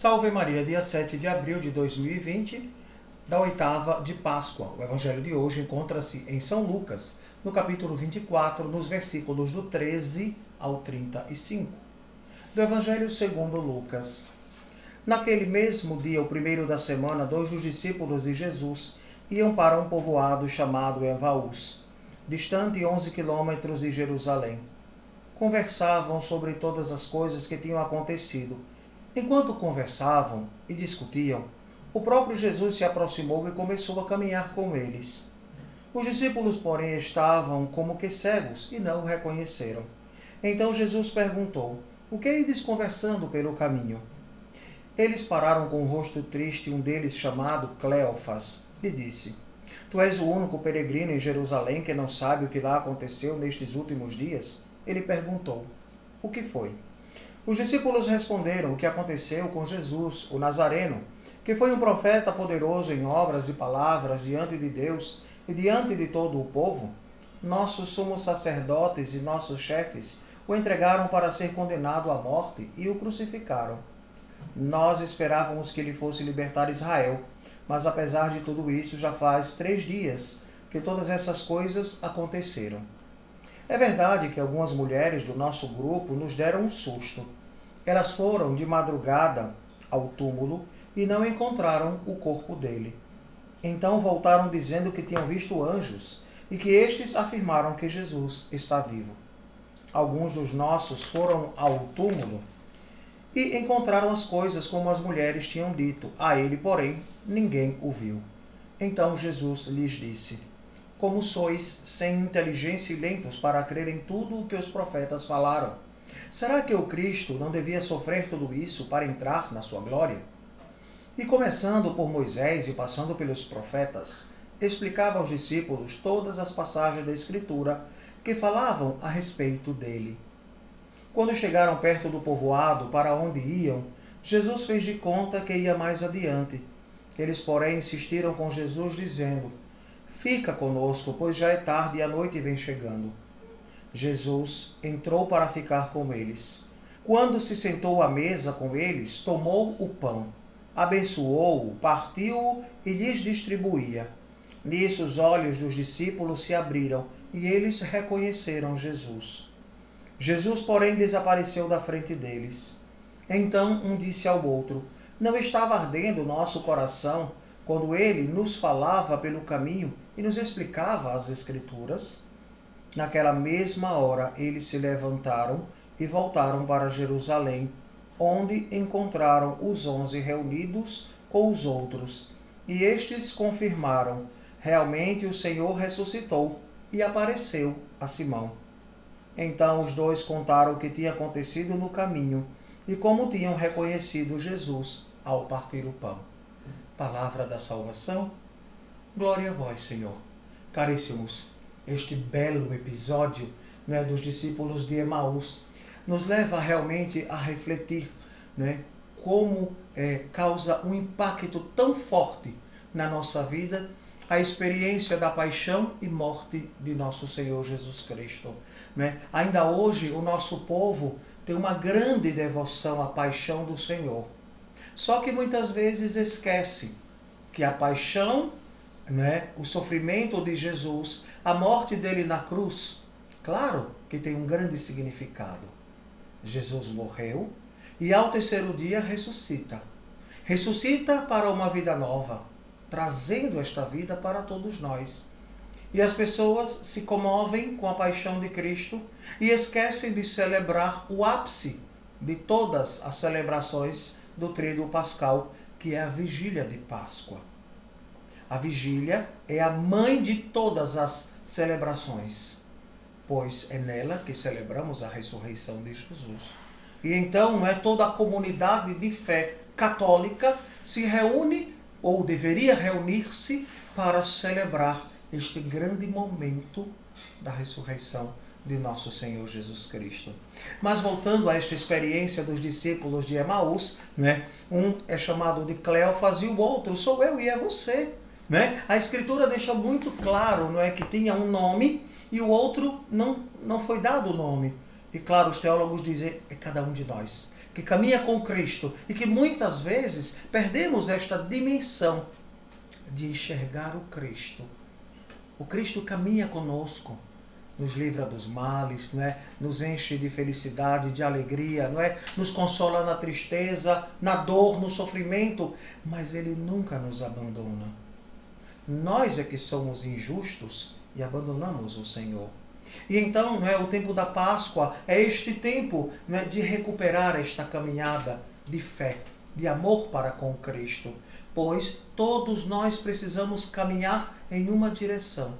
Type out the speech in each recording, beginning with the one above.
Salve Maria, dia 7 de abril de 2020, da oitava de Páscoa. O evangelho de hoje encontra-se em São Lucas, no capítulo 24, nos versículos do 13 ao 35. Do evangelho segundo Lucas. Naquele mesmo dia, o primeiro da semana, 2 dos discípulos de Jesus iam para um povoado chamado Emaús, distante 11 quilômetros de Jerusalém. Conversavam sobre todas as coisas que tinham acontecido. Enquanto conversavam e discutiam, o próprio Jesus se aproximou e começou a caminhar com eles. Os discípulos, porém, estavam como que cegos e não o reconheceram. Então Jesus perguntou: "O que ides conversando pelo caminho?" Eles pararam com o rosto triste e um deles, chamado Cleofas, lhe disse: "Tu és o único peregrino em Jerusalém que não sabe o que lá aconteceu nestes últimos dias?" Ele perguntou: "O que foi?" Os discípulos responderam o que aconteceu com Jesus, o Nazareno, que foi um profeta poderoso em obras e palavras diante de Deus e diante de todo o povo. Nossos sumos sacerdotes e nossos chefes o entregaram para ser condenado à morte e o crucificaram. Nós esperávamos que ele fosse libertar Israel, mas apesar de tudo isso, já faz 3 dias que todas essas coisas aconteceram. É verdade que algumas mulheres do nosso grupo nos deram um susto. Elas foram de madrugada ao túmulo e não encontraram o corpo dele. Então voltaram dizendo que tinham visto anjos e que estes afirmaram que Jesus está vivo. Alguns dos nossos foram ao túmulo e encontraram as coisas como as mulheres tinham dito. A ele, porém, ninguém o viu. Então Jesus lhes disse: "Como sois sem inteligência e lentos para crer em tudo o que os profetas falaram? Será que o Cristo não devia sofrer tudo isso para entrar na sua glória?" E começando por Moisés e passando pelos profetas, explicava aos discípulos todas as passagens da Escritura que falavam a respeito dele. Quando chegaram perto do povoado para onde iam, Jesus fez de conta que ia mais adiante. Eles, porém, insistiram com Jesus, dizendo: "Fica conosco, pois já é tarde e a noite vem chegando." Jesus entrou para ficar com eles. Quando se sentou à mesa com eles, tomou o pão, abençoou-o, partiu-o e lhes distribuía. Nisso os olhos dos discípulos se abriram e eles reconheceram Jesus. Jesus, porém, desapareceu da frente deles. Então um disse ao outro: "Não estava ardendo o nosso coração quando ele nos falava pelo caminho e nos explicava as Escrituras?" Naquela mesma hora eles se levantaram e voltaram para Jerusalém, onde encontraram os 11 reunidos com os outros. E estes confirmaram: realmente o Senhor ressuscitou e apareceu a Simão. Então os dois contaram o que tinha acontecido no caminho e como tinham reconhecido Jesus ao partir o pão. Palavra da salvação. Glória a vós, Senhor. Caríssimos, este belo episódio, dos discípulos de Emaús nos leva realmente a refletir, como causa um impacto tão forte na nossa vida a experiência da paixão e morte de nosso Senhor Jesus Cristo. Ainda hoje o nosso povo tem uma grande devoção à paixão do Senhor. Só que muitas vezes esquece que a paixão, o sofrimento de Jesus, a morte dele na cruz, claro que tem um grande significado. Jesus morreu e ao terceiro dia ressuscita. Ressuscita para uma vida nova, trazendo esta vida para todos nós. E as pessoas se comovem com a paixão de Cristo e esquecem de celebrar o ápice de todas as celebrações do Tríduo Pascal, que é a Vigília de Páscoa. A vigília é a mãe de todas as celebrações, pois é nela que celebramos a ressurreição de Jesus. E então toda a comunidade de fé católica se reúne, ou deveria reunir-se, para celebrar este grande momento da ressurreição de nosso Senhor Jesus Cristo. Mas voltando a esta experiência dos discípulos de Emaús, um é chamado de Cleofas e o outro sou eu e é você. A Escritura deixa muito claro, que tinha um nome e o outro não foi dado o nome. E claro, os teólogos dizem, é cada um de nós. que caminha com Cristo e que muitas vezes perdemos esta dimensão de enxergar o Cristo. O Cristo caminha conosco, nos livra dos males, não é? Nos enche de felicidade, de alegria, não é? Nos consola na tristeza, na dor, no sofrimento, mas Ele nunca nos abandona. Nós é que somos injustos e abandonamos o Senhor. E então, não é, o tempo da Páscoa é este tempo, não é, de recuperar esta caminhada de fé, de amor para com Cristo, pois todos nós precisamos caminhar em uma direção,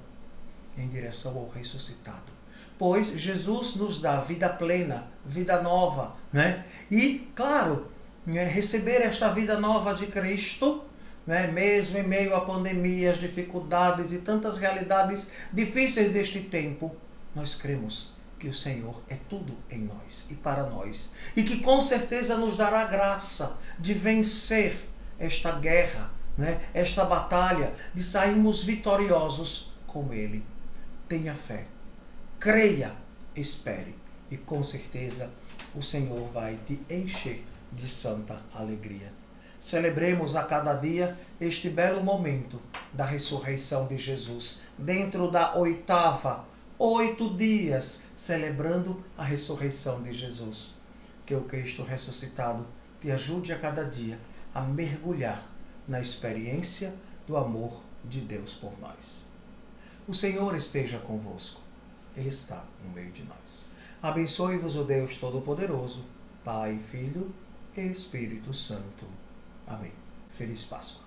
em direção ao ressuscitado. Pois Jesus nos dá vida plena, vida nova, né? E, claro, receber esta vida nova de Cristo, né, mesmo em meio à pandemia, às dificuldades e tantas realidades difíceis deste tempo, nós cremos que o Senhor é tudo em nós e para nós. E que com certeza nos dará graça de vencer esta guerra, né, esta batalha, de sairmos vitoriosos com Ele. Tenha fé, creia, espere e com certeza o Senhor vai te encher de santa alegria. Celebremos a cada dia este belo momento da ressurreição de Jesus, dentro da oitava, 8 dias celebrando a ressurreição de Jesus. Que o Cristo ressuscitado te ajude a cada dia a mergulhar na experiência do amor de Deus por nós. O Senhor esteja convosco. Ele está no meio de nós. Abençoe-vos o Deus Todo-Poderoso, Pai, Filho e Espírito Santo. Amém. Feliz Páscoa.